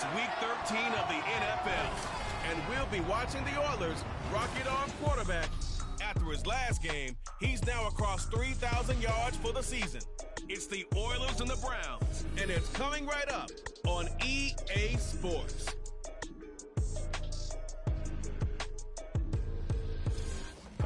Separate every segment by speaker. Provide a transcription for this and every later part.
Speaker 1: It's Week 13 of the NFL, and we'll be watching the Oilers' rocket-arm quarterback. After his last game, he's now across 3,000 yards for the season. It's the Oilers and the Browns, and it's coming right up on EA Sports.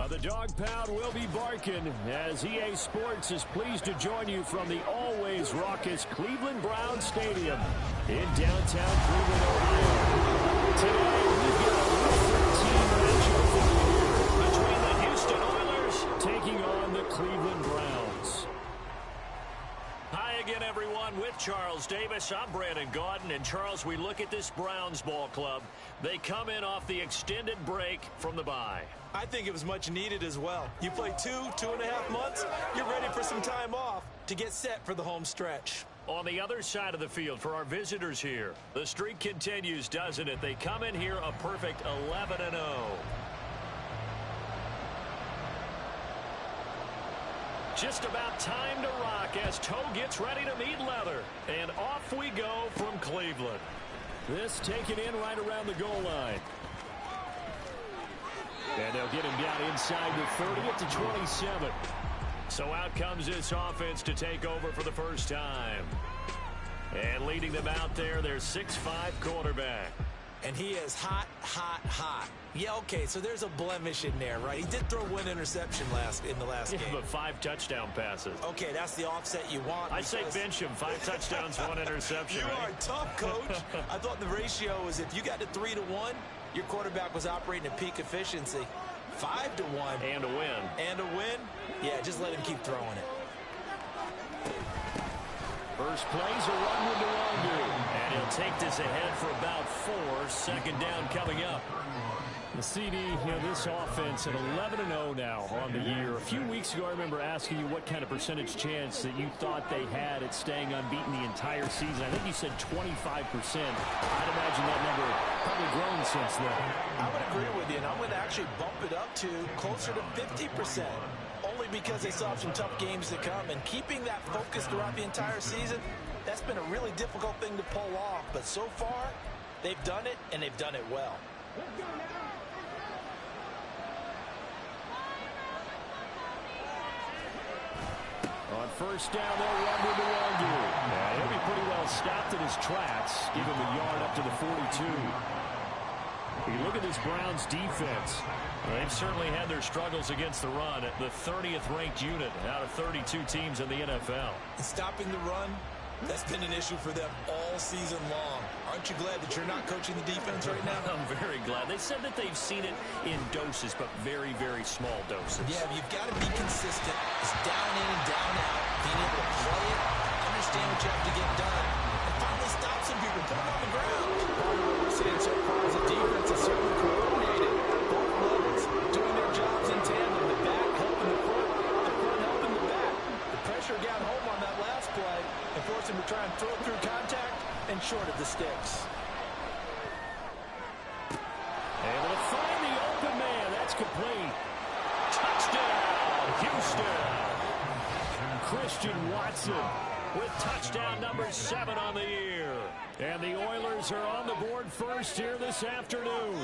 Speaker 2: The dog pound will be barking as EA Sports is pleased to join you from the always raucous Cleveland Browns Stadium in downtown Cleveland, Ohio. Today, we've got a Week 13 matchup for you here between the Houston Oilers taking on the Cleveland Browns. Hi again, everyone. With Charles Davis, I'm Brandon Gaudin. And Charles, we look at this Browns ball club. They come in off the extended break from the bye.
Speaker 3: I think it was much needed as well. You play 2.5 months, you're ready for some time off to get set for the home stretch.
Speaker 2: On the other side of the field for our visitors here, the streak continues, doesn't it? They come in here a perfect 11-0. Just about time to rock as Toe gets ready to meet leather. And off we go from Cleveland. This taken in right around the goal line. And they'll get him down inside the 30 at the 27. So out comes this offense to take over for the first time. And leading them out there, their 6'5" quarterback.
Speaker 3: And he is hot, hot, hot. Yeah, okay, so there's a blemish in there, right? He did throw one interception in the last game.
Speaker 2: But 5 touchdown passes.
Speaker 3: Okay, that's the offset you want.
Speaker 2: I say bench him. 5 touchdowns, 1 interception.
Speaker 3: You are tough, Coach. I thought the ratio was if you got to 3-1, your quarterback was operating at peak efficiency. 5-1.
Speaker 2: And a win.
Speaker 3: And a win? Yeah, just let him keep throwing it.
Speaker 2: First play's a run with Nwangu. And he'll take this ahead for about 4. Second down coming up. The CD, this offense at 11-0 now on the year. A few weeks ago, I remember asking you what kind of percentage chance that you thought they had at staying unbeaten the entire season. I think you said 25%. I'd imagine that number probably grown since then.
Speaker 3: I would agree with you, and I'm going to actually bump it up to closer to 50%. Only because they still have some tough games to come. And keeping that focus throughout the entire season, that's been a really difficult thing to pull off. But so far, they've done it, and they've done it well.
Speaker 2: On first down, they'll run with Nwangu. And he'll be pretty well stopped in his tracks. Give him a yard up to the 42. You look at this Browns defense. They've certainly had their struggles against the run. The 30th ranked unit out of 32 teams in the NFL.
Speaker 3: Stopping the run, that's been an issue for them all season long. Aren't you glad that you're not coaching the defense right now?
Speaker 2: I'm very glad. They said that they've seen it in doses, but very, very small doses.
Speaker 3: Yeah, but you've got to be consistent. It's down in and down out. Being able to play it, understand what you have to get done, and finally stop some people, put them on the ground. Part of what we're seeing so far is the defense is certainly coordinated. Both levels doing their jobs in tandem. The back helping the front helping the back. The pressure got home on that last play and forced him to try and throw through contact and short of the sticks.
Speaker 2: Able to find the open man. That's complete. Touchdown, Houston. Christian Watson with touchdown number 7 on the year. And the Oilers are on the board first here this afternoon.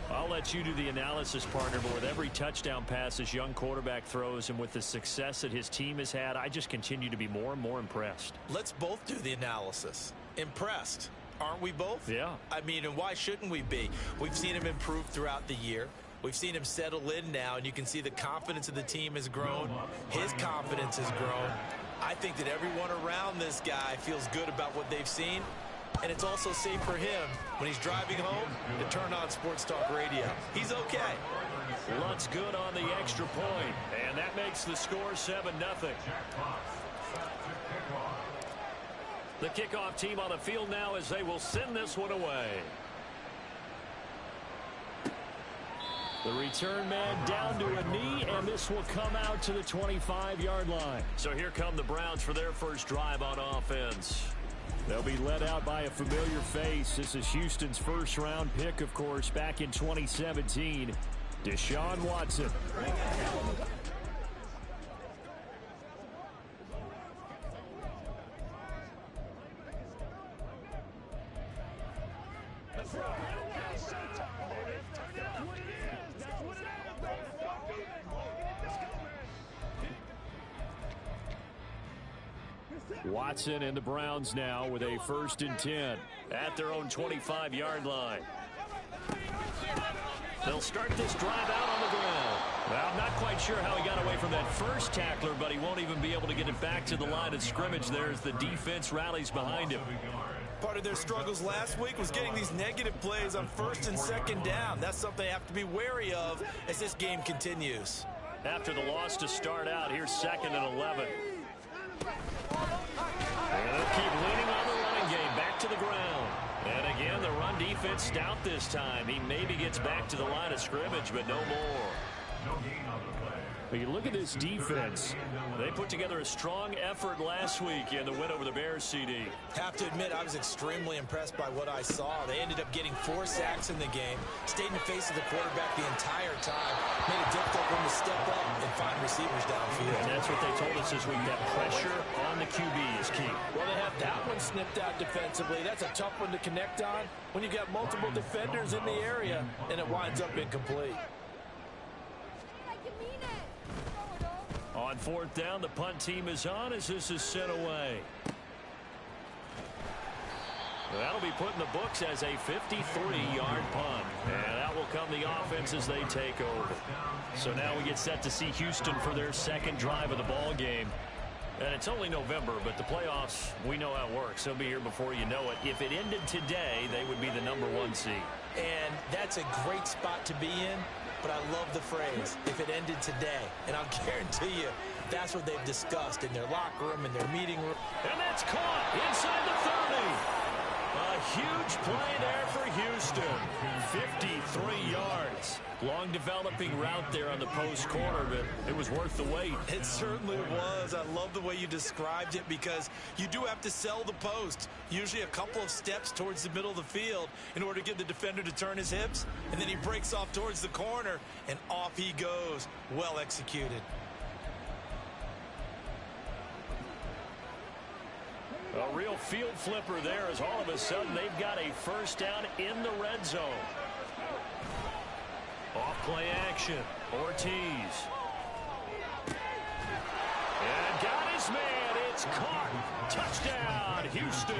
Speaker 2: I'll let you do the analysis, partner, but with every touchdown pass this young quarterback throws and with the success that his team has had, I just continue to be more and more impressed.
Speaker 3: Let's both do the analysis. Impressed. Aren't we both?
Speaker 2: Yeah.
Speaker 3: I mean, and why shouldn't we be? We've seen him improve throughout the year. We've seen him settle in now, and you can see the confidence of the team has grown. His confidence has grown. I think that everyone around this guy feels good about what they've seen. And it's also safe for him when he's driving home to turn on Sports Talk Radio. He's okay.
Speaker 2: Luntz good on the extra point, and that makes the score 7-0. The kickoff team on the field now as they will send this one away. The return man down to a knee, and this will come out to the 25-yard line. So here come the Browns for their first drive on offense. They'll be led out by a familiar face. This is Houston's first-round pick, of course, back in 2017, Deshaun Watson. Watson and the Browns now with a 1st and 10 at their own 25-yard line. They'll start this drive out on the ground. Well, I'm not quite sure how he got away from that first tackler, but he won't even be able to get it back to the line of scrimmage there as the defense rallies behind him.
Speaker 3: Part of their struggles last week was getting these negative plays on 1st and 2nd down. That's something they have to be wary of as this game continues.
Speaker 2: After the loss to start out, here's 2nd and 11. And they'll keep leaning on the running game, back to the ground. And again, the run defense stout this time. He maybe gets back to the line of scrimmage, but no more. But you look at this defense. They put together a strong effort last week in the win over the Bears, CD.
Speaker 3: Have to admit, I was extremely impressed by what I saw. They ended up getting 4 sacks in the game, stayed in the face of the quarterback the entire time, made it difficult for him to step up and find receivers downfield.
Speaker 2: And that's what they told us this week, that pressure on the QB is key.
Speaker 4: Well, they have that one snipped out defensively. That's a tough one to connect on when you got multiple defenders in the area, and it winds up incomplete.
Speaker 2: On 4th down, the punt team is on as this is sent away. That'll be put in the books as a 53-yard punt. And that will come the offense as they take over. So now we get set to see Houston for their 2nd drive of the ball game. And it's only November, but the playoffs, we know how it works. They'll be here before you know it. If it ended today, they would be the #1 seed.
Speaker 3: And that's a great spot to be in. But I love the phrase, if it ended today. And I'll guarantee you, that's what they've discussed in their locker room, in their meeting room.
Speaker 2: And that's caught inside the 30. A huge play there for Houston. 53 yards. Long developing route there on the post corner, but it was worth the wait.
Speaker 3: It certainly was. I love the way you described it because you do have to sell the post. Usually a couple of steps towards the middle of the field in order to get the defender to turn his hips. And then he breaks off towards the corner, and off he goes. Well executed.
Speaker 2: A real field flipper there as all of a sudden they've got a 1st down in the red zone. Off play action. Ortiz. And got his man. It's caught. Touchdown, Houston.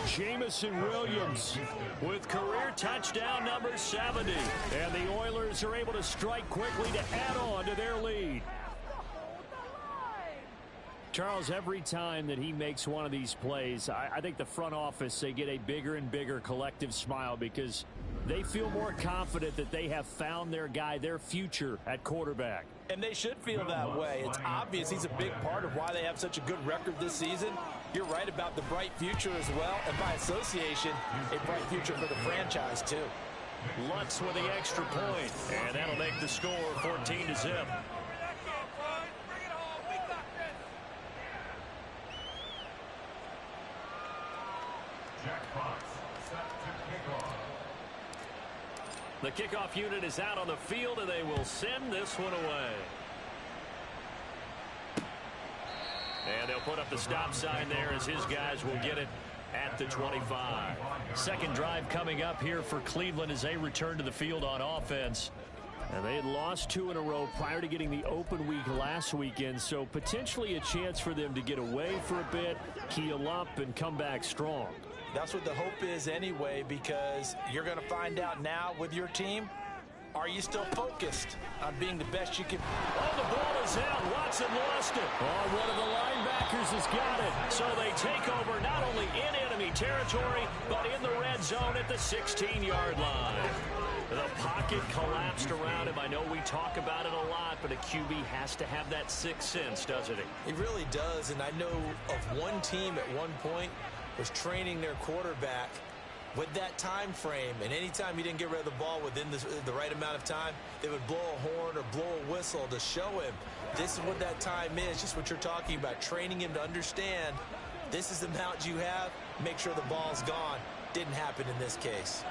Speaker 2: Jamison Williams with career touchdown number 70. And the Oilers are able to strike quickly to add on to their lead. Charles, every time that he makes one of these plays, I think the front office, they get a bigger and bigger collective smile because they feel more confident that they have found their guy, their future at quarterback.
Speaker 4: And they should feel that way. It's obvious he's a big part of why they have such a good record this season. You're right about the bright future as well, and by association, a bright future for the franchise too.
Speaker 2: Lutz with the extra point, and that'll make the score 14-0. The kickoff unit is out on the field, and they will send this one away. And they'll put up the stop sign there as his guys will get it at the 25. 2nd drive coming up here for Cleveland as they return to the field on offense. And they had lost 2 in a row prior to getting the open week last weekend, so potentially a chance for them to get away for a bit, keel up, and come back strong.
Speaker 3: That's what the hope is anyway, because you're going to find out now with your team, are you still focused on being the best you can?
Speaker 2: Oh, the ball is out. Watson lost it. Oh, one of the linebackers has got it. So they take over not only in enemy territory, but in the red zone at the 16-yard line. The pocket collapsed around him. I know we talk about it a lot, but a QB has to have that sixth sense, doesn't he?
Speaker 3: He really does, and I know of one team at one point was training their quarterback with that time frame, and anytime he didn't get rid of the ball within the right amount of time, they would blow a horn or blow a whistle to show him this is what that time is, just what you're talking about, training him to understand this is the amount you have, make sure the ball's gone. Didn't happen in this case.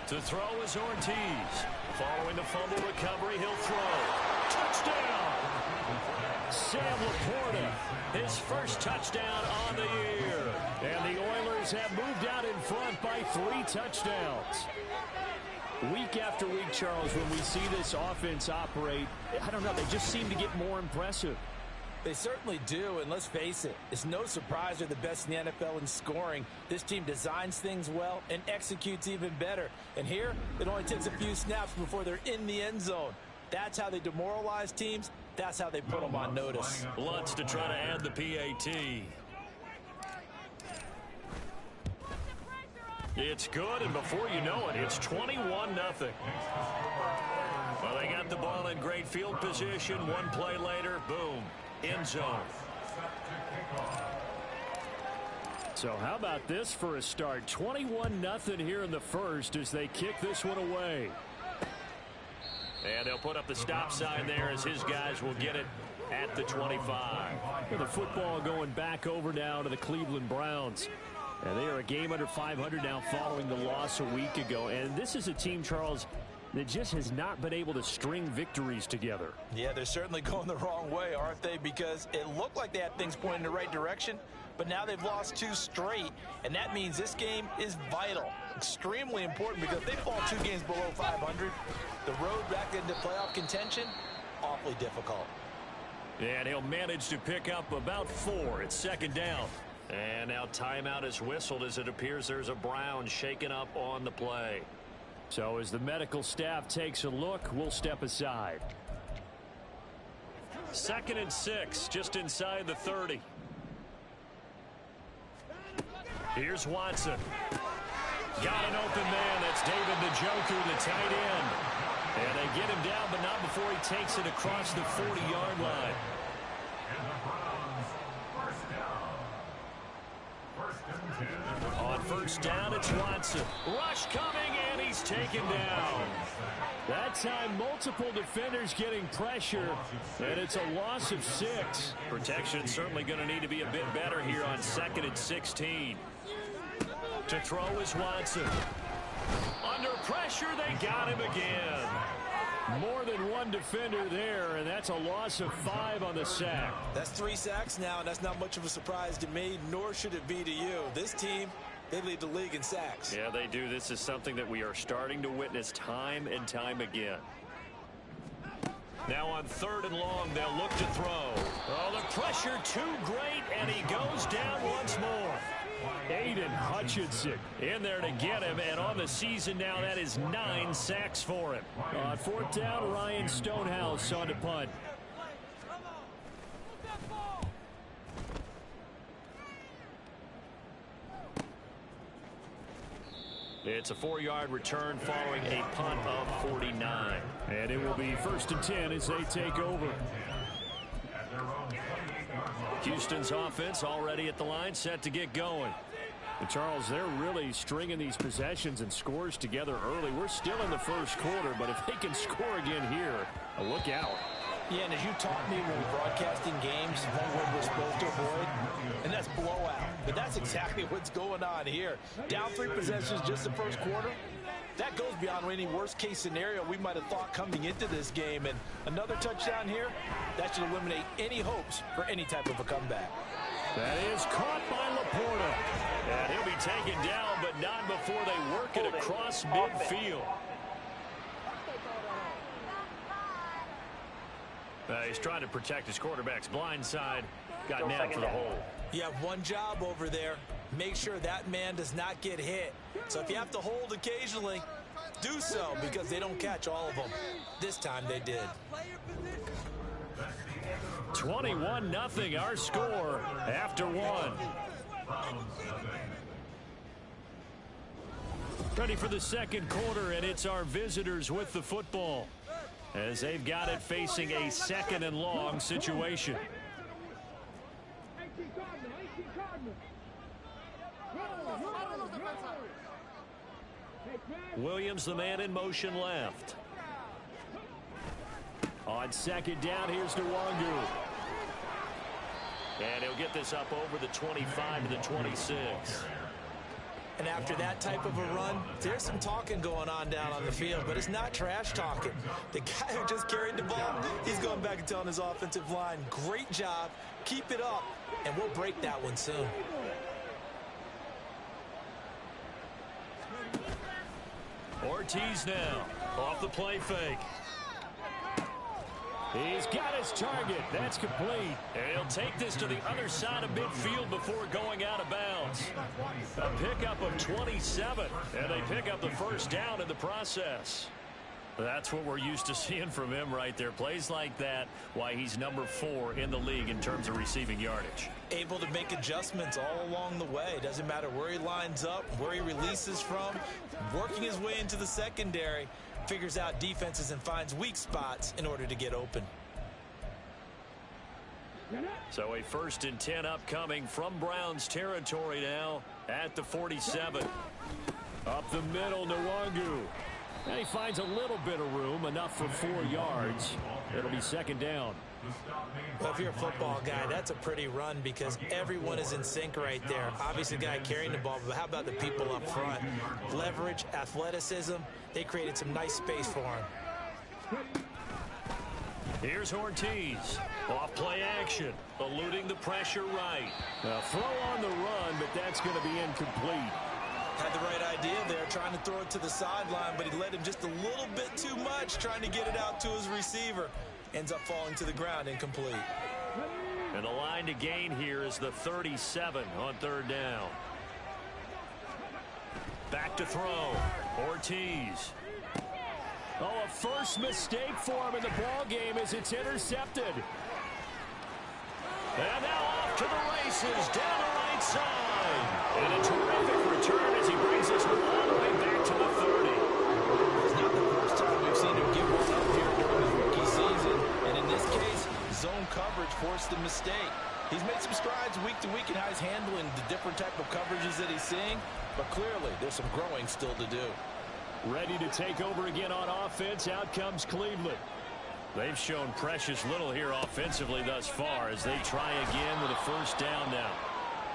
Speaker 2: To throw is Ortiz. Following the fumble recovery, he'll throw. Touchdown! Sam Laporta, his first touchdown on the year. And the Oilers have moved out in front by 3 touchdowns. Week after week, Charles, when we see this offense operate, I don't know, they just seem to get more impressive.
Speaker 4: They certainly do, and let's face it, it's no surprise they're the best in the NFL in scoring. This team designs things well and executes even better. And here, it only takes a few snaps before they're in the end zone. That's how they demoralize teams. That's how they put them on notice.
Speaker 2: Lutz to try to add the PAT. It's good, and before you know it, it's 21-0. Well, they got the ball in great field position. One play later, boom, end zone.
Speaker 5: So how about this for a start? 21-0 here in the first as they kick this one away.
Speaker 2: And they'll put up the stop sign there as his guys will get it at the 25.
Speaker 5: With the football going back over now to the Cleveland Browns. And they are a game under 500 now following the loss a week ago. And this is a team, Charles, that just has not been able to string victories together.
Speaker 4: Yeah, they're certainly going the wrong way, aren't they? Because it looked like they had things pointing in the right direction, but now they've lost 2 straight, and that means this game is vital, extremely important, because if they fall 2 games below 500, the road back into playoff contention, awfully difficult.
Speaker 2: And he'll manage to pick up about 4. It's second down. And now timeout is whistled as it appears there's a Brown shaken up on the play.
Speaker 5: So as the medical staff takes a look, we'll step aside.
Speaker 2: 2nd and 6, just inside the 30. Here's Watson. Got an open man. That's David Njoku, the tight end. And they get him down, but not before he takes it across the 40-yard line. On first down, it's Watson. Rush coming, and he's taken down.
Speaker 5: That time, multiple defenders getting pressure, and it's a loss of 6.
Speaker 2: Protection certainly going to need to be a bit better here on 2nd and 16. To throw is Watson. Under pressure, they got him again.
Speaker 5: More than one defender there, and that's a loss of 5 on the sack.
Speaker 4: That's 3 sacks now, and that's not much of a surprise to me, nor should it be to you. This team, they lead the league in sacks.
Speaker 2: Yeah, they do. This is something that we are starting to witness time and time again. Now on 3rd and long, they'll look to throw. Oh, the pressure too great, and he goes down once more.
Speaker 5: Aiden Hutchinson
Speaker 2: in there to get him, and on the season now, that is 9 sacks for him.
Speaker 5: On 4th down, Ryan Stonehouse on to punt.
Speaker 2: It's a 4-yard return following a punt of 49.
Speaker 5: And it will be 1st and 10 as they take over.
Speaker 2: Houston's offense already at the line, set to get going.
Speaker 5: And Charles, they're really stringing these possessions and scores together early. We're still in the first quarter, but if they can score again here, look out.
Speaker 4: Yeah, and as you taught me when broadcasting games, one word we're supposed to avoid, and that's blowout. But that's exactly what's going on here. Down 3 possessions just the first quarter. That goes beyond any worst-case scenario we might have thought coming into this game. And another touchdown here, that should eliminate any hopes for any type of a comeback.
Speaker 5: That is caught by Laporta.
Speaker 2: And he'll be taken down, but not before they work it across midfield. He's trying to protect his quarterback's blind side. Got nabbed for the hole.
Speaker 4: You have one job over there. Make sure that man does not get hit. So if you have to hold occasionally, do so, because they don't catch all of them. This time they did.
Speaker 5: 21-0 our score after 1. Ready for the second quarter, and it's our visitors with the football as they've got it facing a 2nd and long situation.
Speaker 2: Williams, the man in motion left.
Speaker 5: On 2nd down, here's Nwangu.
Speaker 2: And he'll get this up over the 25 to the 26.
Speaker 4: And after that type of a run, there's some talking going on down on the field, but it's not trash talking. The guy who just carried the ball, he's going back and telling his offensive line, great job, keep it up, and we'll break that one soon.
Speaker 2: Ortiz now off the play fake.
Speaker 5: He's got his target. That's complete.
Speaker 2: And he'll take this to the other side of midfield before going out of bounds. A pickup of 27, and they pick up the first down in the process. That's what we're used to seeing from him right there. Plays like that, why he's number 4 in the league in terms of receiving yardage.
Speaker 4: Able to make adjustments all along the way. Doesn't matter where he lines up, where he releases from. Working his way into the secondary. Figures out defenses and finds weak spots in order to get open.
Speaker 2: So a 1st and 10 upcoming from Browns territory now at the 47.
Speaker 5: Up the middle, Nwangu. And he finds a little bit of room, enough for 4 yards. It'll be 2nd down.
Speaker 4: Well, if you're a football guy, that's a pretty run because everyone is in sync right there. Obviously, the guy carrying the ball, but how about the people up front? Leverage, athleticism, they created some nice space for him.
Speaker 2: Here's Ortiz. Off play action, eluding the pressure right.
Speaker 5: A throw on the run, but that's going to be incomplete.
Speaker 4: Had the right idea there, trying to throw it to the sideline, but he led him just a little bit too much, trying to get it out to his receiver. Ends up falling to the ground, incomplete.
Speaker 2: And the line to gain here is the 37 on 3rd down. Back to throw. Ortiz.
Speaker 5: Oh, a first mistake for him in the ball game as it's intercepted.
Speaker 2: And now off to the races down the right side. And a terrific return as he brings this one all the way back to the 30.
Speaker 4: It's not the first time we've seen him give one up here during his rookie season. And in this case, zone coverage forced the mistake. He's made some strides week to week in how he's handling the different type of coverages that he's seeing. But clearly, there's some growing still to do.
Speaker 5: Ready to take over again on offense. Out comes Cleveland.
Speaker 2: They've shown precious little here offensively thus far as they try again with a 1st down now.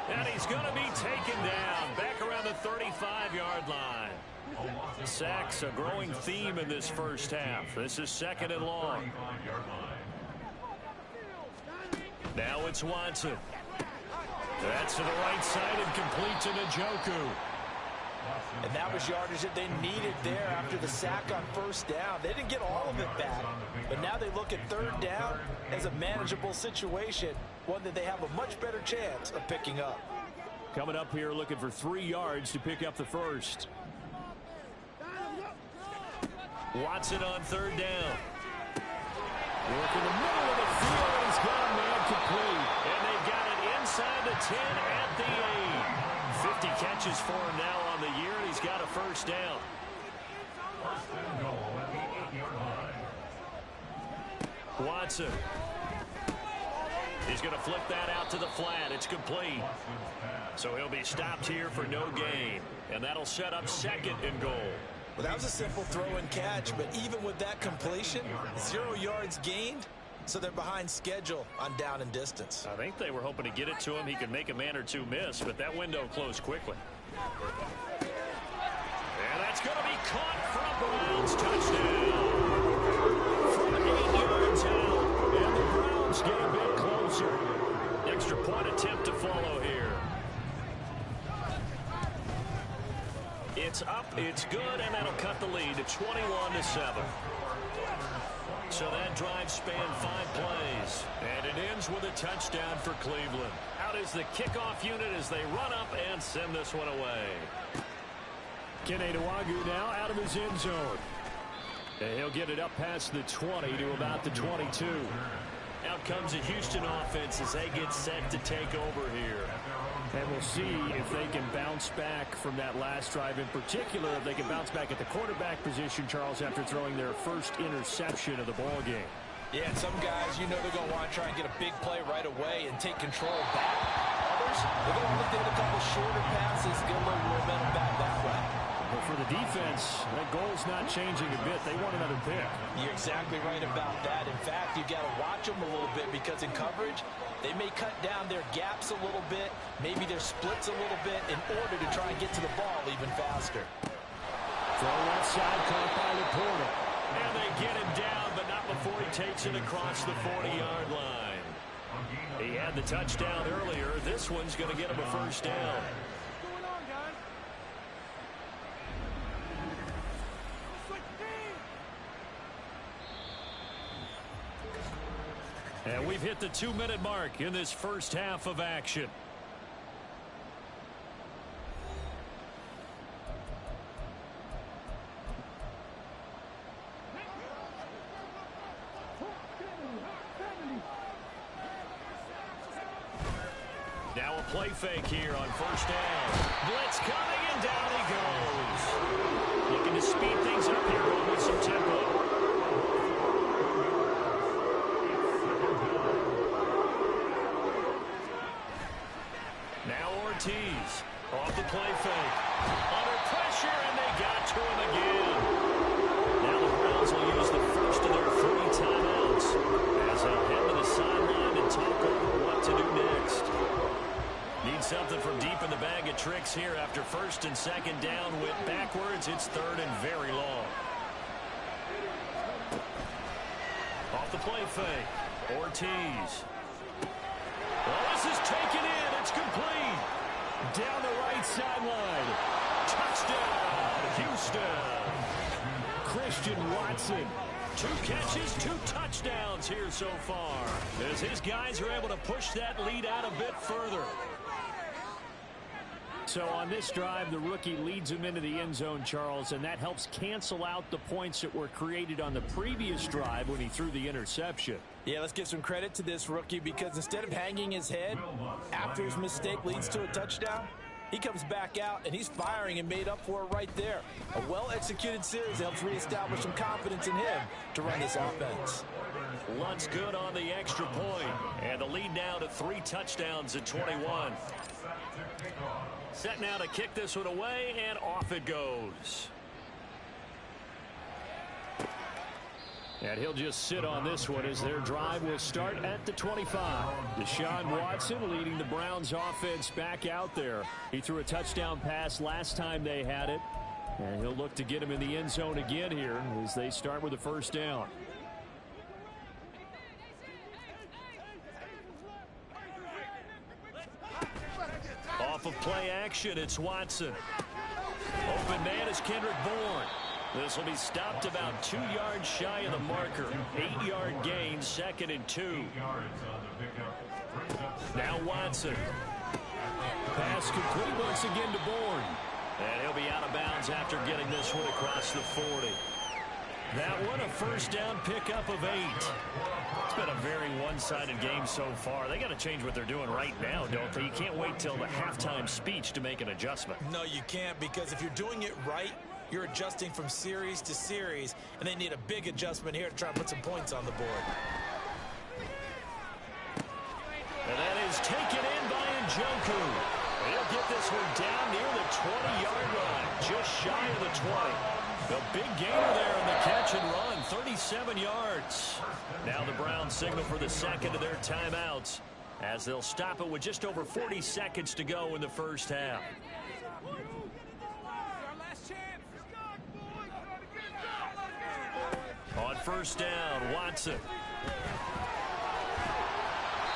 Speaker 2: And he's going to be taken down back around the 35-yard line. Sacks a growing theme in this 1st half. This is 2nd and long. Now it's Watson. That's to the right side and complete to Njoku.
Speaker 4: And that was yardage that they needed there after the sack on 1st down. They didn't get all of it back, but now they look at 3rd down as a manageable situation, one that they have a much better chance of picking up.
Speaker 5: Coming up here looking for 3 yards to pick up the 1st.
Speaker 2: Watson on 3rd down.
Speaker 5: Work in the middle of the field. He's got a man complete.
Speaker 2: And they've got it inside the 10 at the 8. 50 catches for him now on the year, and he's got a 1st down. Watson. He's going to flip that out to the flat. It's complete. So he'll be stopped here for no gain. And that'll set up 2nd and goal.
Speaker 4: Well, that was a simple throw and catch, but even with that completion, 0 yards gained, so they're behind schedule on down and distance.
Speaker 2: I think they were hoping to get it to him. He could make a man or 2 miss, but that window closed quickly. And that's going to be caught for a Browns touchdown. From 8 yards out, and the Browns get a bit closer. Extra point attempt to follow here. It's up, it's good, and that'll cut the lead to 21-7. So that drive spanned 5 plays, and it ends with a touchdown for Cleveland. Out is the kickoff unit as they run up and send this one away.
Speaker 5: Kene Nwangu now out of his end zone. And he'll get it up past the 20 to about the 22.
Speaker 2: Out comes the Houston offense as they get set to take over here.
Speaker 5: And we'll see if they can bounce back from that last drive. In particular, if they can bounce back at the quarterback position, Charles, after throwing their first interception of the ball game.
Speaker 4: Yeah, and some guys, you know they're going to want to try and get a big play right away and take control back. Others, they're going to look to hit a couple shorter passes, get a little momentum back that way.
Speaker 5: But for the defense, that goal's not changing a bit. They want another pick.
Speaker 4: You're exactly right about that. In fact, you've got to watch them a little bit because in coverage, they may cut down their gaps a little bit, maybe their splits a little bit in order to try and get to the ball even faster.
Speaker 5: Throw left side, caught by Laporta.
Speaker 2: And they get him down, but not before he takes it across the 40-yard line. He had the touchdown earlier. This one's going to get him a 1st down. And we've hit the 2-minute mark in this first half of action. Now a play fake here on first down. Blitz coming, and down he goes. Looking to speed things up here with some tempo. Now Ortiz off the play fake. Under pressure, and they got to him again. Now the Browns will use the first of their 3 timeouts as they'll head to the sideline and talk over what to do next. Need something from deep in the bag of tricks here after first and second down. Went backwards. It's third and very long. Off the play fake. Ortiz. Oh, this is taken in. It's complete. Down the right sideline. Touchdown, Houston. Christian Watson. 2 catches, 2 touchdowns here so far, as his guys are able to push that lead out a bit further. So on this drive, the rookie leads him into the end zone, Charles, and that helps cancel out the points that were created on the previous drive when he threw the interception.
Speaker 4: Yeah, let's give some credit to this rookie, because instead of hanging his head after his mistake leads to a touchdown, he comes back out and he's firing and made up for it right there. A well-executed series helps reestablish some confidence in him to run this offense.
Speaker 2: Lunt's good on the extra point, and the lead now to 3 touchdowns at 21. Set now to kick this one away, and off it goes. And he'll just sit on this one as their drive will start at the 25. Deshaun Watson leading the Browns offense back out there. He threw a touchdown pass last time they had it, and he'll look to get him in the end zone again here as they start with the first down. Off of play action, it's Watson. Open man is Kendrick Bourne. This will be stopped about 2 yards shy of the marker. 8-yard gain, 2nd and 2. Now Watson. Pass complete once again to Bourne. And he'll be out of bounds after getting this one across the 40. That one a first down pickup of 8. It's been a very one-sided game so far. They got to change what they're doing right now, don't they? You can't wait till the halftime speech to make an adjustment.
Speaker 4: No, you can't, because if you're doing it right, you're adjusting from series to series, and they need a big adjustment here to try and put some points on the board.
Speaker 2: And that is taken in by Njoku. He'll get this one down near the 20-yard line, just shy of the 20. The big gainer there in the catch and run, 37 yards. Now the Browns signal for the second of their timeouts as they'll stop it with just over 40 seconds to go in the first half. On first down, Watson.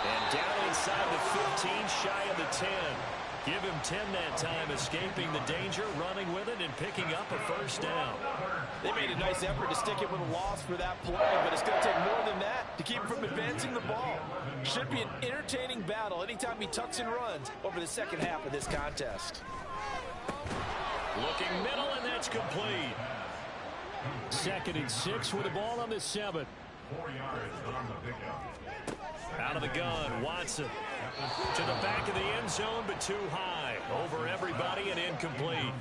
Speaker 2: And down inside the 15, shy of the 10. Give him 10 that time, escaping the danger, running with it, and picking up a first down.
Speaker 4: They made a nice effort to stick it with a loss for that play, but it's going to take more than that to keep him from advancing the ball. Should be an entertaining battle anytime he tucks and runs over the second half of this contest.
Speaker 2: Looking middle, and that's complete. 2nd and 6 with the ball on the 7.
Speaker 6: 4 yards on the pickup.
Speaker 2: Out of the gun, Watson. To the back of the end zone, but too high. Over everybody and incomplete.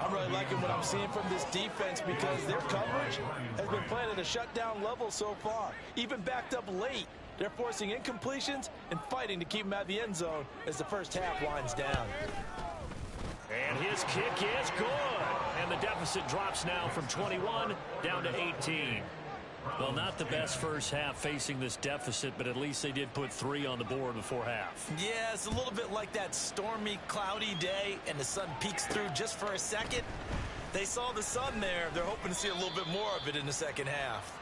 Speaker 4: I'm really liking what I'm seeing from this defense, because their coverage has been playing at a shutdown level so far. Even backed up late, they're forcing incompletions and fighting to keep them out of the end zone as the first half winds down.
Speaker 2: And his kick is good. And the deficit drops now from 21 down to 18. Well, not the best first half facing this deficit, but at least they did put 3 on the board before half.
Speaker 3: Yeah, it's a little bit like that stormy, cloudy day, and the sun peeks through just for a second. They saw the sun there. They're hoping to see a little bit more of it in the second half.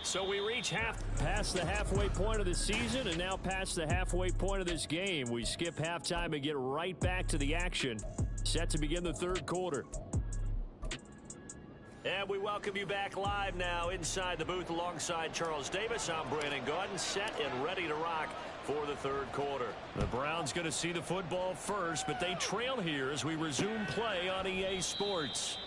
Speaker 2: So we reach past the halfway point of the season, and now past the halfway point of this game. We skip halftime and get right back to the action. Set to begin the third quarter. And we welcome you back live now inside the booth alongside Charles Davis. I'm Brandon Gaudin, set and ready to rock for the third quarter.
Speaker 5: The Browns going to see the football first, but they trail here as we resume play on EA Sports.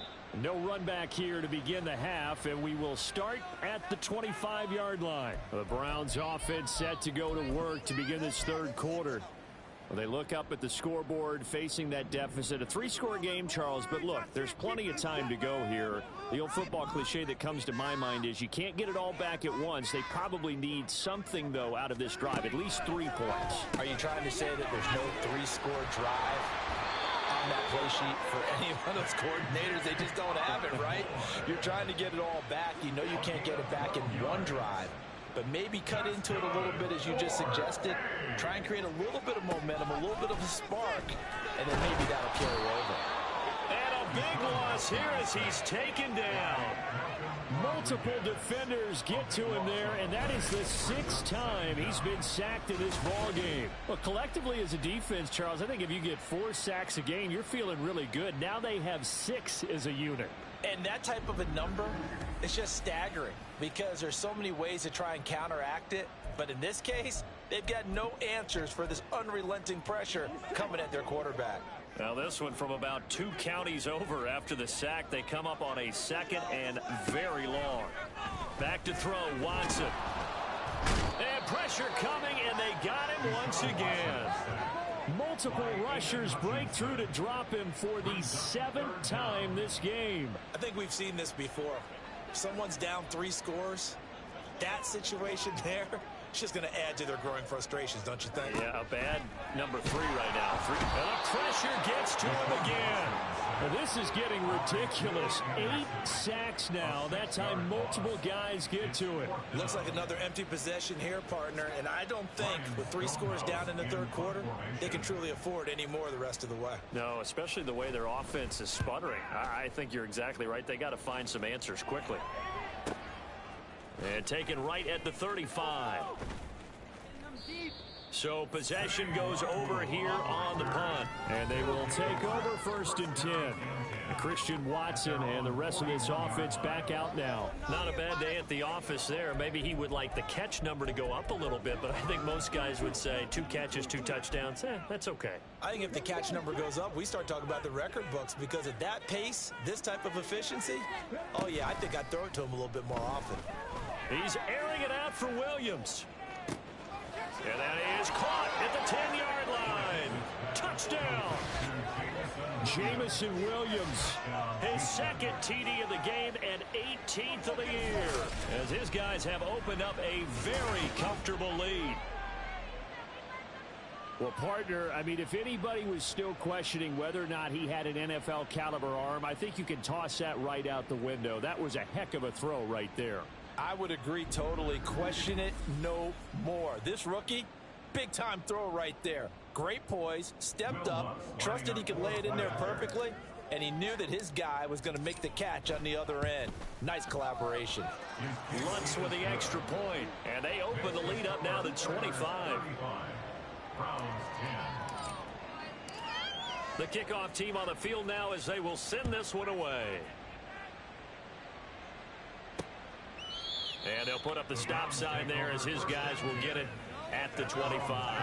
Speaker 5: No run back here to begin the half, and we will start at the 25-yard line. The Browns offense set to go to work to begin this third quarter. Well, they look up at the scoreboard facing that deficit. A three-score game, Charles, but look, there's plenty of time to go here. The old football cliche that comes to my mind is you can't get it all back at once. They probably need something, though, out of this drive, at least 3 points.
Speaker 4: Are you trying to say that there's no three-score drive on that play sheet for any one of those coordinators? They just don't have it, right? You're trying to get it all back. You know you can't get it back in one drive. But maybe cut into it a little bit as you just suggested. Try and create a little bit of momentum, a little bit of a spark, and then maybe that'll carry over.
Speaker 2: And a big loss here as he's taken down.
Speaker 5: Multiple defenders get to him there, and that is the 6th time he's been sacked in this ball game. Well, collectively as a defense, Charles, I think if you get 4 sacks a game, you're feeling really good. Now they have 6 as a unit.
Speaker 4: And that type of a number, it's just staggering because there's so many ways to try and counteract it. But in this case, they've got no answers for this unrelenting pressure coming at their quarterback.
Speaker 2: Now this one from about 2 counties over after the sack. They come up on a 2nd and very long. Back to throw, Watson. And pressure coming, and they got him once again.
Speaker 5: Multiple rushers break through to drop him for the 7th time this game.
Speaker 4: I think we've seen this before. If someone's down 3 scores, that situation there, it's just going to add to their growing frustrations, don't you think?
Speaker 2: Yeah, a bad number 3 right now. And the pressure gets to him again.
Speaker 5: Well, this is getting ridiculous. 8 sacks now. That time multiple guys get to it.
Speaker 4: Looks like another empty possession here, partner. And I don't think with 3 scores down in the third quarter, they can truly afford any more the rest of the way.
Speaker 2: No, especially the way their offense is sputtering. I think you're exactly right. They got to find some answers quickly. And taken right at the 35. So possession goes over here on the punt.
Speaker 5: And they will take over 1st and 10. Christian Watson and the rest of this offense back out now.
Speaker 2: Not a bad day at the office there. Maybe he would like the catch number to go up a little bit, but I think most guys would say 2 catches, 2 touchdowns. That's okay.
Speaker 4: I think if the catch number goes up, we start talking about the record books because at that pace, this type of efficiency, oh yeah, I think I'd throw it to him a little bit more often.
Speaker 2: He's airing it out for Williams. And that is caught at the 10-yard line. Touchdown.
Speaker 5: Jamison Williams.
Speaker 2: His 2nd TD of the game and 18th of the year. As his guys have opened up a very comfortable lead.
Speaker 5: Well, partner, I mean, if anybody was still questioning whether or not he had an NFL caliber arm, I think you can toss that right out the window. That was a heck of a throw right there.
Speaker 4: I would agree totally. Question it no more. This rookie, big-time throw right there. Great poise, stepped up, trusted he could lay it in there perfectly, and he knew that his guy was going to make the catch on the other end. Nice collaboration.
Speaker 2: Lutz with the extra point, and they open the lead up now to 25. The kickoff team on the field now as they will send this one away. And they'll put up the stop sign there as his guys will get it at the 25.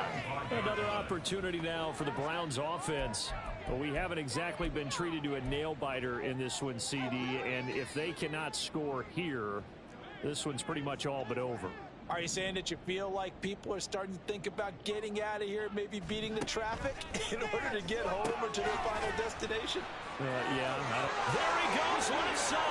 Speaker 5: Another opportunity now for the Browns offense. But we haven't exactly been treated to a nail-biter in this one, CD. And if they cannot score here, this one's pretty much all but over.
Speaker 4: Are you saying that you feel like people are starting to think about getting out of here, maybe beating the traffic in order to get home or to their final destination?
Speaker 5: Yeah.
Speaker 2: There he goes left side.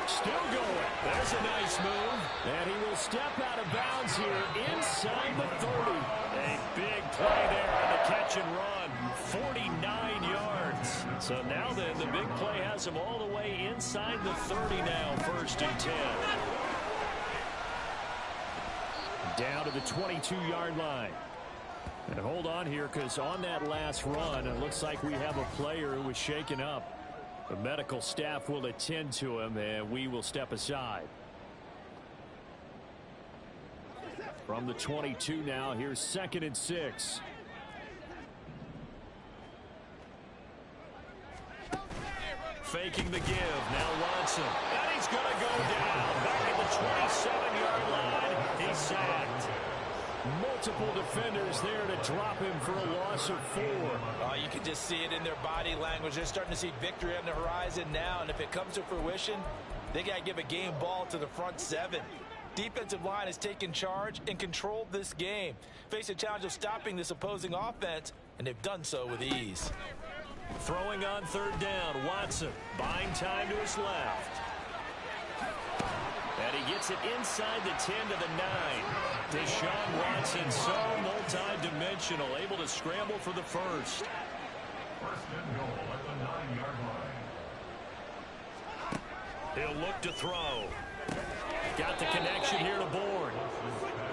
Speaker 5: Still going.
Speaker 2: There's a nice move.
Speaker 5: And he will step out of bounds here inside the 30.
Speaker 2: A big play there on the catch and run. 49 yards. So now then, the big play has him all the way inside the 30 now, 1st and 10.
Speaker 5: Down to the 22-yard line. And hold on here, because on that last run, it looks like we have a player who was shaken up. The medical staff will attend to him, and we will step aside. From the 22 now, here's 2nd and 6.
Speaker 2: faking the give. Now Watson. And he's going to go down. Back at the 27-yard line. He's sacked. Multiple defenders there to drop him for a loss of 4.
Speaker 4: You can just see it in their body language. They're starting to see victory on the horizon now. And if it comes to fruition, they got to give a game ball to the front 7. Defensive line has taken charge and controlled this game. Face a challenge of stopping this opposing offense, and they've done so with ease.
Speaker 2: Throwing on 3rd down, Watson buying time to his left. And he gets it inside the 10 to the 9. Deshaun Watson, so multi-dimensional, able to scramble for the first.
Speaker 6: First and goal at the 9-yard line.
Speaker 2: He'll look to throw. Got the connection here to Bourne.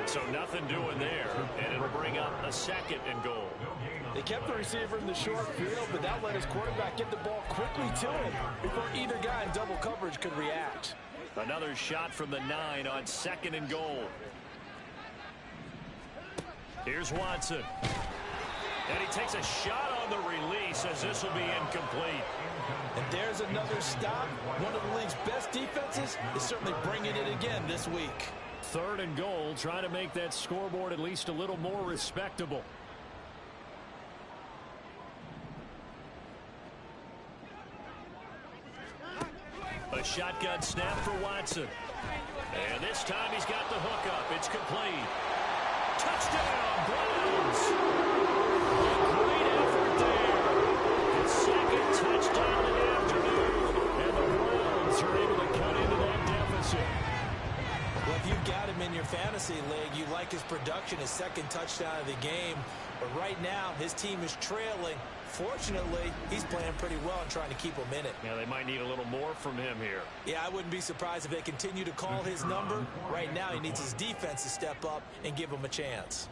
Speaker 2: So nothing doing there, and it'll bring up a 2nd and goal.
Speaker 4: They kept the receiver in the short field, but that let his quarterback get the ball quickly to him before either guy in double coverage could react.
Speaker 2: Another shot from the 9 on 2nd and goal. Here's Watson. And he takes a shot on the release as this will be incomplete.
Speaker 4: And there's another stop. One of the league's best defenses is certainly bringing it again this week.
Speaker 2: 3rd and goal, trying to make that scoreboard at least a little more respectable. A shotgun snap for Watson. And this time he's got the hook up. It's complete. Touchdown, Browns! Great effort there. The 2nd touchdown of the afternoon. And the Browns are able to cut into that deficit.
Speaker 4: Well, if you've got him in your fantasy league, you like his production, his 2nd touchdown of the game. But right now, his team is trailing. Fortunately, he's playing pretty well and trying to keep him in it.
Speaker 2: Yeah, they might need a little more from him here.
Speaker 4: Yeah, I wouldn't be surprised if they continue to call his number. Right now, he needs his defense to step up and give him a chance.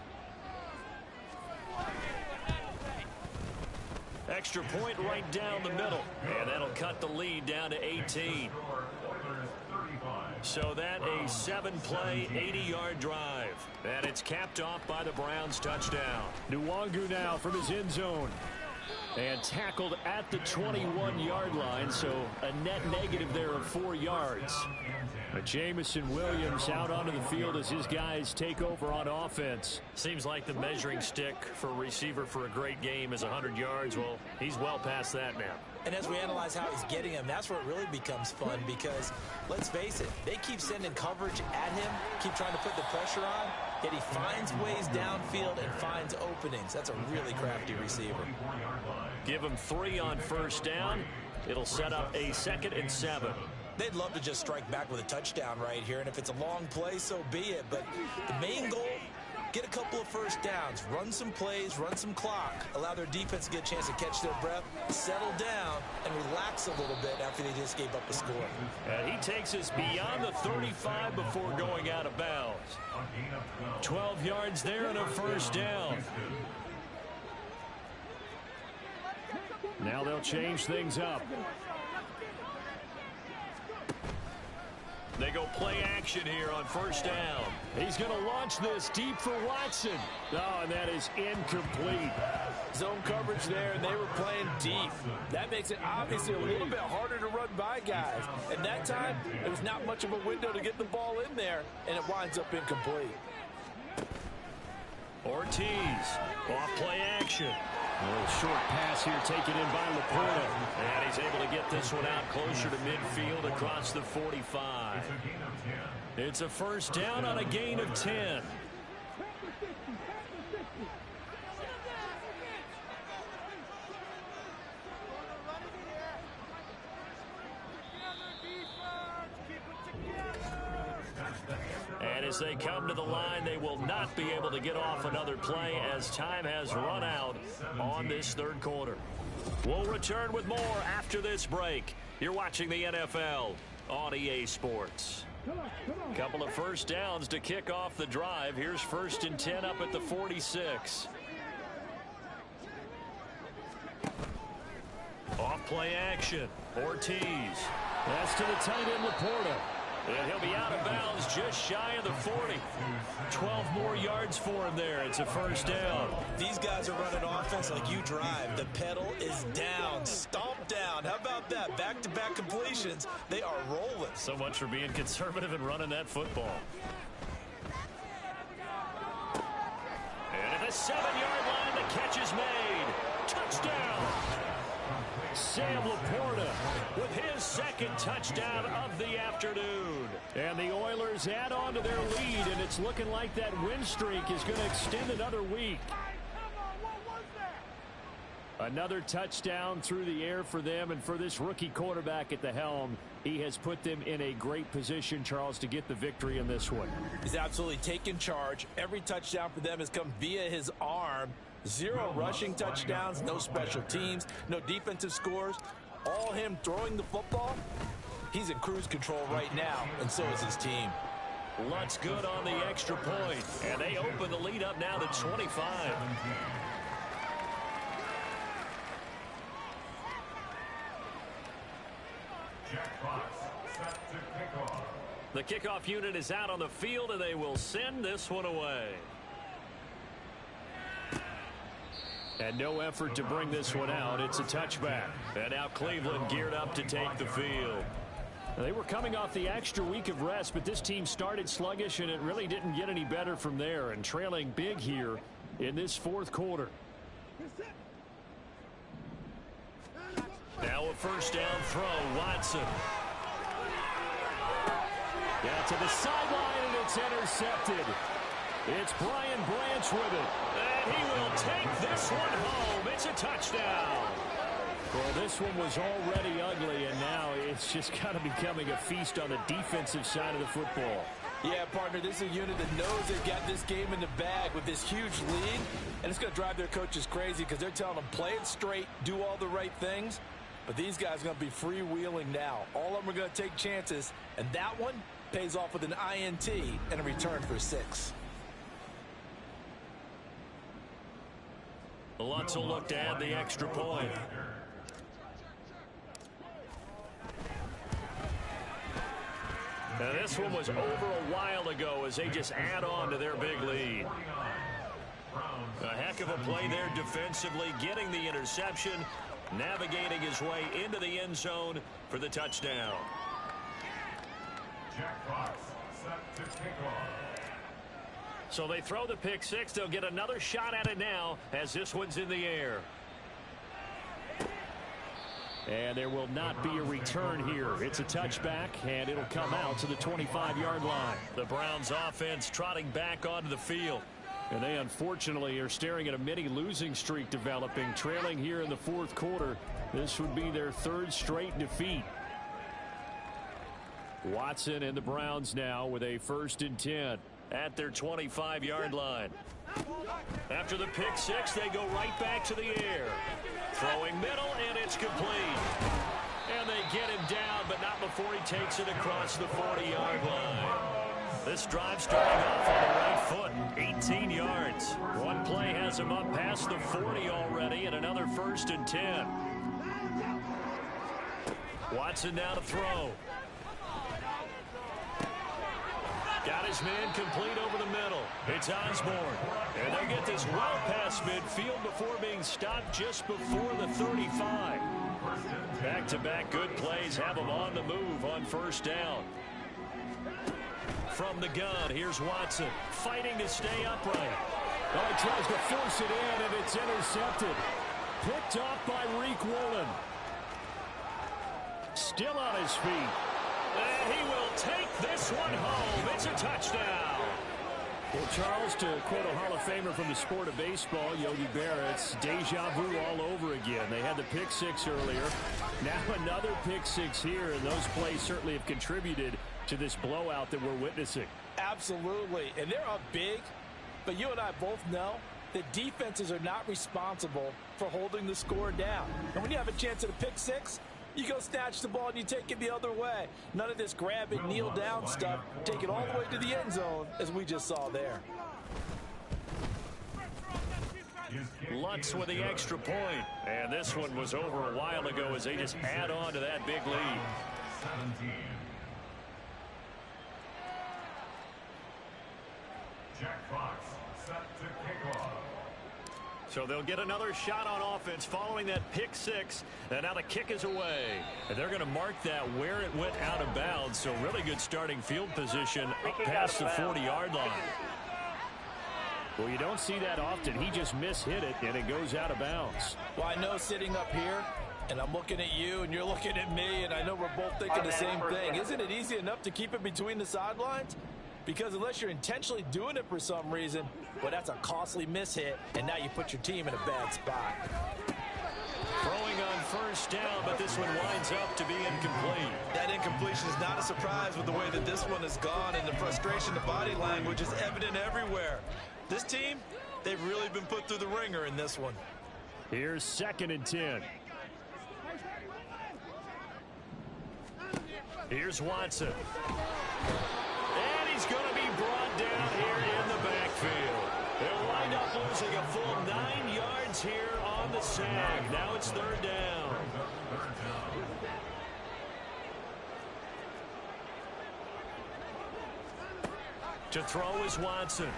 Speaker 2: Extra point right down the middle. And that'll cut the lead down to 18. So that a 7-play, 80-yard drive. And it's capped off by the Browns' touchdown.
Speaker 5: Nwangu now from his end zone. And tackled at the 21-yard line, so a net negative there of 4 yards. But Jamison Williams out onto the field as his guys take over on offense.
Speaker 2: Seems like the measuring stick for a receiver for a great game is 100 yards. Well, he's well past that now.
Speaker 4: And as we analyze how he's getting him, that's where it really becomes fun because, let's face it, they keep sending coverage at him, keep trying to put the pressure on, yet he finds ways downfield and finds openings. That's a really crafty receiver.
Speaker 2: Give him 3 on 1st down. It'll set up a 2nd and 7.
Speaker 4: They'd love to just strike back with a touchdown right here, and if it's a long play, so be it. But the main goal, get a couple of 1st downs, run some plays, run some clock, allow their defense to get a chance to catch their breath, settle down, and relax a little bit after they just gave up a score.
Speaker 2: He takes us beyond the 35 before going out of bounds. 12 yards there and a 1st down.
Speaker 5: Now they'll change things up.
Speaker 2: They go play action here on 1st down.
Speaker 5: He's going to launch this deep for Watson. Oh, and that is incomplete.
Speaker 4: Zone coverage there, and they were playing deep. That makes it obviously a little bit harder to run by guys. And that time, there was not much of a window to get the ball in there, and it winds up incomplete.
Speaker 2: Ortiz, off play action.
Speaker 5: A little short pass here taken in by Laporta.
Speaker 2: And he's able to get this one out closer to midfield across the 45. It's a 1st down on a gain of 10. And as they come to the line, they will not be able to get off another play as time has run out on this 3rd quarter. We'll return with more after this break. You're watching the NFL on EA Sports. Couple of 1st downs to kick off the drive. Here's 1st and 10 up at the 46. Off play action. Ortiz.
Speaker 5: Pass to the tight end, Laporta. And he'll be out of bounds just shy of the 40. 12 more yards for him there. It's a first down.
Speaker 4: These guys are running offense like you drive. The pedal is down, stomp down. How about that? Back-to-back completions. They are rolling.
Speaker 5: So much for being conservative and running that football. And at the 7-yard line, the catch is made. Touchdown. Sam Laporta with his second touchdown of the afternoon. And the Oilers add on to their lead, and it's looking like that win streak is going to extend another week. Another touchdown through the air for them, and for this rookie quarterback at the helm, he has put them in a great position, Charles, to get the victory in this one.
Speaker 4: He's absolutely taken charge. Every touchdown for them has come via his arm. 0 rushing touchdowns, no special teams, no defensive scores. All him throwing the football. He's in cruise control right now, and so is his team.
Speaker 5: Lutz good on the extra point, and they open the lead up now to 25. The kickoff unit is out on the field, and they will send this one away. And no effort to bring this one out. It's a touchback. And now Cleveland geared up to take the field. They were coming off the extra week of rest, but this team started sluggish, and it really didn't get any better from there, and trailing big here in this fourth quarter. Now a first down throw, Watson. Down to the sideline, and it's intercepted. It's Brian Branch with it. And he will take this one home. It's a touchdown. Well, this one was already ugly, and now it's just kind of becoming a feast on the defensive side of the football.
Speaker 4: Yeah, partner, this is a unit that knows they've got this game in the bag with this huge lead, and it's going to drive their coaches crazy because they're telling them, play it straight, do all the right things. But these guys are going to be freewheeling now. All of them are going to take chances, and that one pays off with an INT and a return for 6.
Speaker 5: Lutz will look to add the extra point. Now this one was over a while ago as they just add on to their big lead. A heck of a play there defensively, getting the interception, navigating his way into the end zone for the touchdown. So they throw the pick six. They'll get another shot at it now as this one's in the air. And there will not be a return here. It's a touchback, and it'll come out to the 25-yard line. The Browns offense trotting back onto the field. And they unfortunately are staring at a mini losing streak developing, trailing here in the fourth quarter. This would be their 3rd straight defeat. Watson and the Browns now with a 1st and 10 at their 25-yard line. After the pick six, they go right back to the air. Throwing middle, and it's complete. And they get him down, but not before he takes it across the 40-yard line. This drive starting off on the right foot, 18 yards. One play has him up past the 40 already, and another 1st and 10. Watson now to throw. Got his man complete over the middle. It's Osborne. And they get this well past midfield before being stopped just before the 35. Back-to-back good plays have them on the move on 1st down. From the gun, here's Watson fighting to stay upright. Oh, he tries to force it in, and it's intercepted. Picked off by Reek Woolen. Still on his feet. And he will take this one home. It's a touchdown. Well, Charles, to quote a Hall of Famer from the sport of baseball, Yogi Berra, it's deja vu all over again. They had the pick six earlier. Now another pick six here, and those plays certainly have contributed to this blowout that we're witnessing.
Speaker 4: Absolutely. And they're up big, but you and I both know that defenses are not responsible for holding the score down. And when you have a chance at a pick six, you go snatch the ball and you take it the other way. None of this grab it, kneel down stuff. Take it all the way to the end zone, as we just saw there.
Speaker 5: Lutz with the extra point. And this one was over a while ago as they just add on to that big lead.
Speaker 6: Jack Fox set to kick off.
Speaker 2: So they'll get another shot on offense following that pick six. And now the kick is away. And they're going to mark that where it went out of bounds. So really good starting field position up past the 40-yard line.
Speaker 5: Well, you don't see that often. He just mishit it, and it goes out of bounds.
Speaker 4: Well, I know sitting up here, and I'm looking at you, and you're looking at me, and I know we're both thinking the same thing. Isn't it easy enough to keep it between the sidelines? Because unless you're intentionally doing it for some reason, well, that's a costly mishit, and now you put your team in a bad spot.
Speaker 2: Throwing on first down, but this one winds up to be incomplete.
Speaker 3: That incompletion is not a surprise with the way that this one has gone, and the frustration, the body language is evident everywhere. This team, they've really been put through the ringer in this one.
Speaker 5: Here's 2nd and 10.
Speaker 2: Here's Watson. And he's going to be brought down here in the backfield. They'll wind up losing a full 9 yards here on the sag. Now it's 3rd down. To throw is Watson.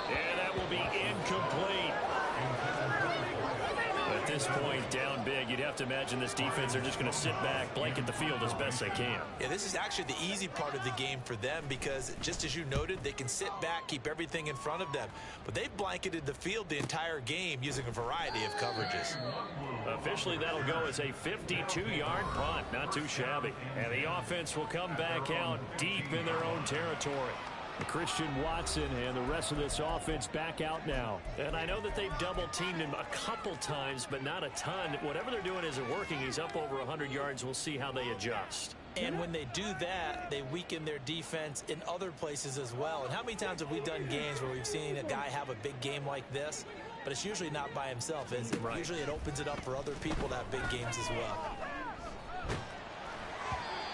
Speaker 2: And that will be incomplete. At this point, down big, you'd have to imagine this defense are just going to sit back, blanket the field as best they can.
Speaker 3: Yeah, this is actually the easy part of the game for them because, just as you noted, they can sit back, keep everything in front of them. But they've blanketed the field the entire game using a variety of coverages.
Speaker 2: Officially, that'll go as a 52-yard punt. Not too shabby. And the offense will come back out deep in their own territory.
Speaker 5: Christian Watson and the rest of this offense back out now.
Speaker 2: And I know that they've double-teamed him a couple times, but not a ton. Whatever they're doing isn't working. He's up over 100 yards. We'll see how they adjust.
Speaker 4: And when they do that, they weaken their defense in other places as well. And how many times have we done games where we've seen a guy have a big game like this, but it's usually not by himself, is it? Right. Usually it opens it up for other people to have big games as well.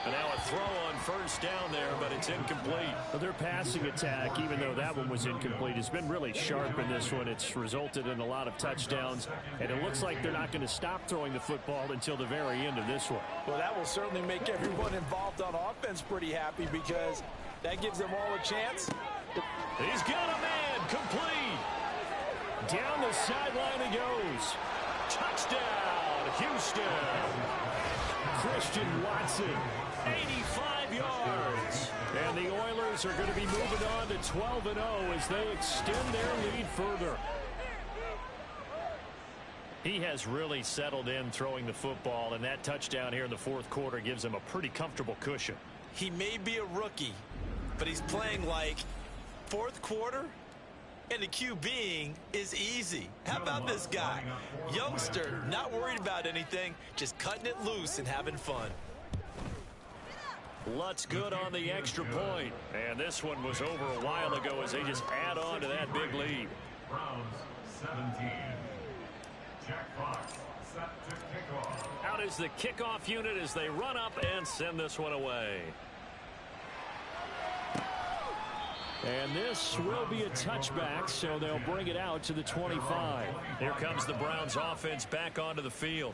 Speaker 2: And now a throw on first down there, but it's incomplete.
Speaker 5: Well, their passing attack, even though that one was incomplete, has been really sharp in this one. It's resulted in a lot of touchdowns, and it looks like they're not going to stop throwing the football until the very end of this one.
Speaker 4: Well, that will certainly make everyone involved on offense pretty happy because that gives them all a chance.
Speaker 2: He's got a man, complete.
Speaker 5: Down the sideline he goes.
Speaker 2: Touchdown, Houston.
Speaker 5: Christian Watson.
Speaker 2: 85 yards.
Speaker 5: And the Oilers are going to be moving on to 12-0 as they extend their lead further.
Speaker 2: He has really settled in throwing the football, and that touchdown here in the 4th quarter gives him a pretty comfortable cushion.
Speaker 3: He may be a rookie, but he's playing like 4th quarter, and the QBing is easy. How about this guy? Youngster, not worried about anything, just cutting it loose and having fun.
Speaker 2: Lutz good on the extra point. And this one was over a while ago as they just add on to that big lead.
Speaker 6: Browns 17. Jack Fox set to kick off.
Speaker 2: Out is the kickoff unit as they run up and send this one away.
Speaker 5: And this will be a touchback, so they'll bring it out to the 25.
Speaker 2: Here comes the Browns offense back onto the field.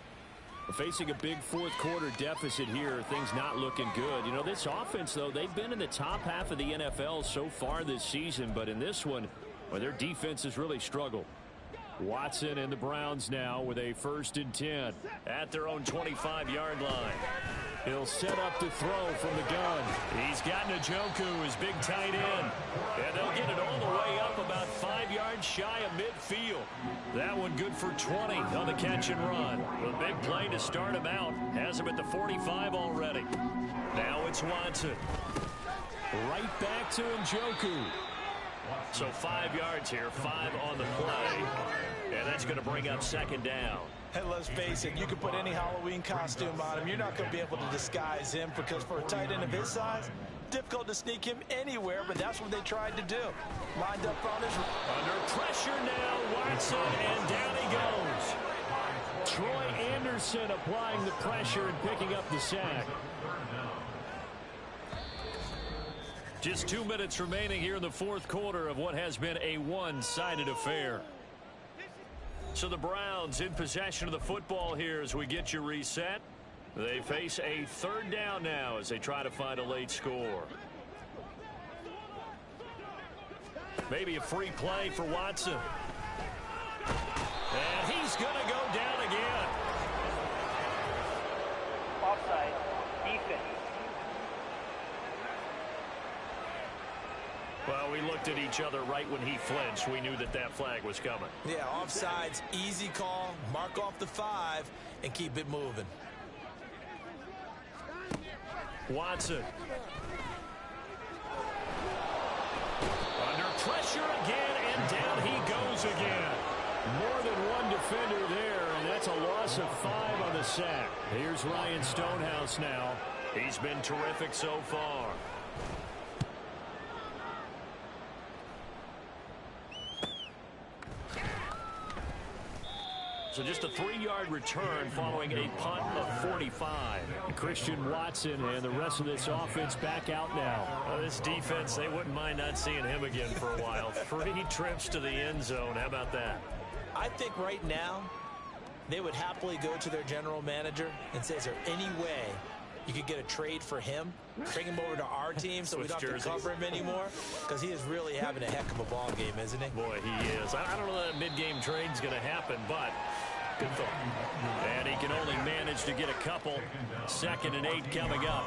Speaker 5: Facing a big 4th quarter deficit here, things not looking good. You know, this offense, though, they've been in the top half of the NFL so far this season, but in this one, well, their defense has really struggled. Watson and the Browns now with a 1st and 10
Speaker 2: at their own 25-yard line.
Speaker 5: He'll set up to throw from the gun.
Speaker 2: He's got Njoku, his big tight end. And they'll get it all the way up about 5 yards shy of midfield. That one good for 20 on the catch and run. A big play to start him out. Has him at the 45 already. Now it's Watson.
Speaker 5: Right back to Njoku.
Speaker 2: So 5 yards here, 5 on the play. And that's going to bring up 2nd down.
Speaker 4: Hey, let's face it, you can put any Halloween costume on him. You're not going to be able to disguise him because for a tight end of his size, difficult to sneak him anywhere, but that's what they tried to do. Lined up on his...
Speaker 2: Under pressure now, Watson, and down he goes.
Speaker 5: Troy Anderson applying the pressure and picking up the sack.
Speaker 2: Just 2 minutes remaining here in the 4th quarter of what has been a one-sided affair. So the Browns in possession of the football here as we get you reset. They face a 3rd down now as they try to find a late score.
Speaker 5: Maybe a free play for Watson. And he's going to go down again.
Speaker 7: Offside, defense.
Speaker 5: Well, we looked at each other right when he flinched. We knew that that flag was coming.
Speaker 4: Yeah, offsides, easy call. Mark off the 5 and keep it moving.
Speaker 5: Watson. Under pressure again, and down he goes again. More than one defender there, and that's a loss of 5 on the sack. Here's Ryan Stonehouse now. He's been terrific so far. So just a 3-yard return following a punt of 45. Christian Watson and the rest of this offense back out now. This defense, they wouldn't mind not seeing him again for a while. 3 trips to the end zone. How about that?
Speaker 4: I think right now they would happily go to their general manager and say, is there any way you could get a trade for him, bring him over to our team so we don't have to cover him anymore? Because he is really having a heck of a ball game, isn't he?
Speaker 5: Boy, he is. I don't know that mid-game trade's going to happen, but good thought. And he can only manage to get a couple. 2nd and 8 coming up.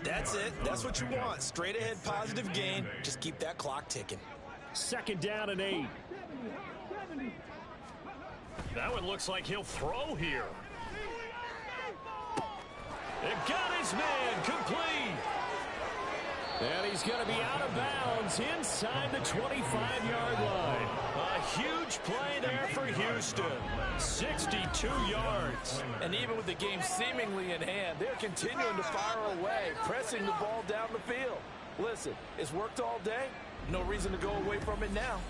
Speaker 4: That's it. That's what you want. Straight ahead positive gain. Just keep that clock ticking.
Speaker 5: 2nd down and 8. That one looks like he'll throw here. It got his man complete. And he's going to be out of bounds inside the 25-yard line. A huge play there for Houston. 62 yards.
Speaker 4: And even with the game seemingly in hand, they're continuing to fire away, pressing the ball down the field. Listen, it's worked all day. No reason to go away from it now.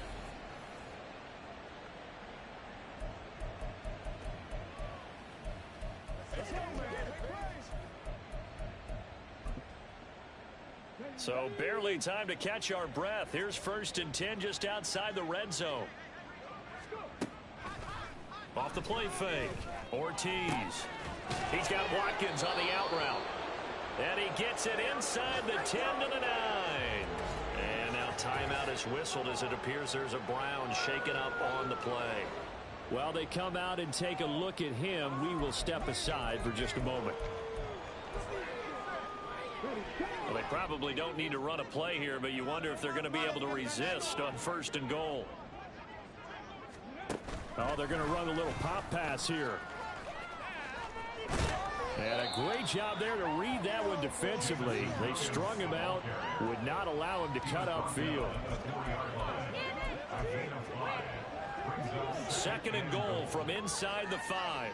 Speaker 5: So barely time to catch our breath. Here's 1st and 10 just outside the red zone. Off the play fake. Ortiz. He's got Watkins on the out route. And he gets it inside the 10 to the 9. And now timeout is whistled as it appears there's a Brown shaken up on the play. While they come out and take a look at him, we will step aside for just a moment. Well, they probably don't need to run a play here, but you wonder if they're going to be able to resist on 1st and goal. Oh, they're going to run a little pop pass here. And a great job there to read that one defensively. They strung him out, would not allow him to cut upfield. 2nd and goal from inside the 5.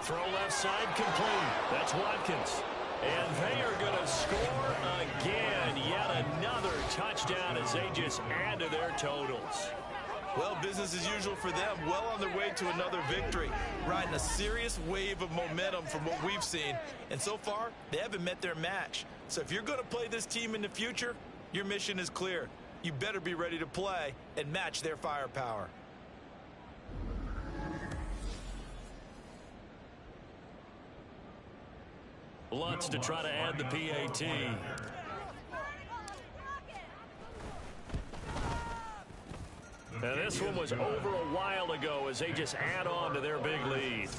Speaker 5: Throw left side complete. That's Watkins. And they are going to score again. Yet another touchdown as they just add to their totals.
Speaker 4: Well, business as usual for them. Well on their way to another victory. Riding a serious wave of momentum from what we've seen. And so far, they haven't met their match. So if you're going to play this team in the future, your mission is clear. You better be ready to play and match their firepower.
Speaker 5: Lutz to try to add the PAT. And this one was over a while ago as they just add on to their big lead.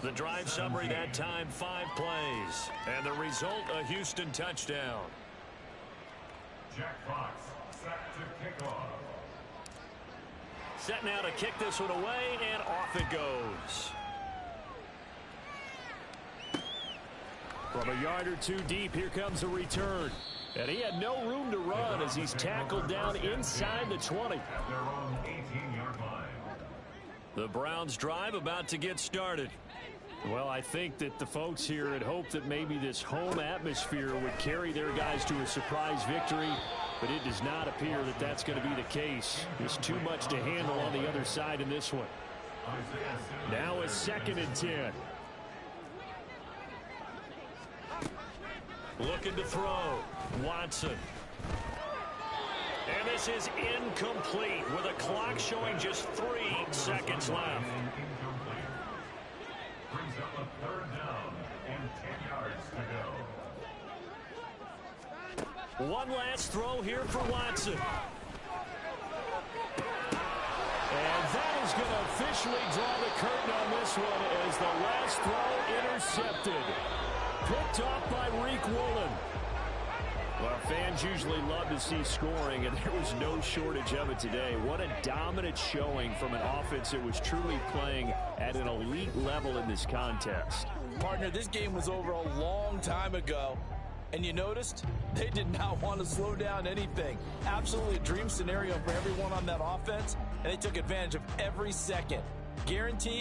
Speaker 5: The drive summary that time, 5 plays. And the result, a Houston touchdown.
Speaker 6: Jack Fox set to kick off.
Speaker 5: Set now to kick this one away, and off it goes. From a yard or 2 deep, here comes a return. And he had no room to run as he's tackled down inside the 20.
Speaker 6: At their own 18-yard line.
Speaker 5: The Browns drive about to get started. Well, I think that the folks here had hoped that maybe this home atmosphere would carry their guys to a surprise victory, but it does not appear that that's going to be the case. There's too much to handle on the other side in this one. Now a 2nd and 10. Looking to throw. Watson. And this is incomplete with a clock showing just 3 seconds left.
Speaker 6: Brings up a 3rd down and 10 yards to go.
Speaker 5: One last throw here for Watson. And that is going to officially draw the curtain on this one as the last throw intercepted. Picked off by Reek Woolen. Well, fans usually love to see scoring, and there was no shortage of it today. What a dominant showing from an offense that was truly playing at an elite level in this contest.
Speaker 4: Partner, this game was over a long time ago. And you noticed they did not want to slow down anything. Absolutely a dream scenario for everyone on that offense, and they took advantage of every second. Guaranteed.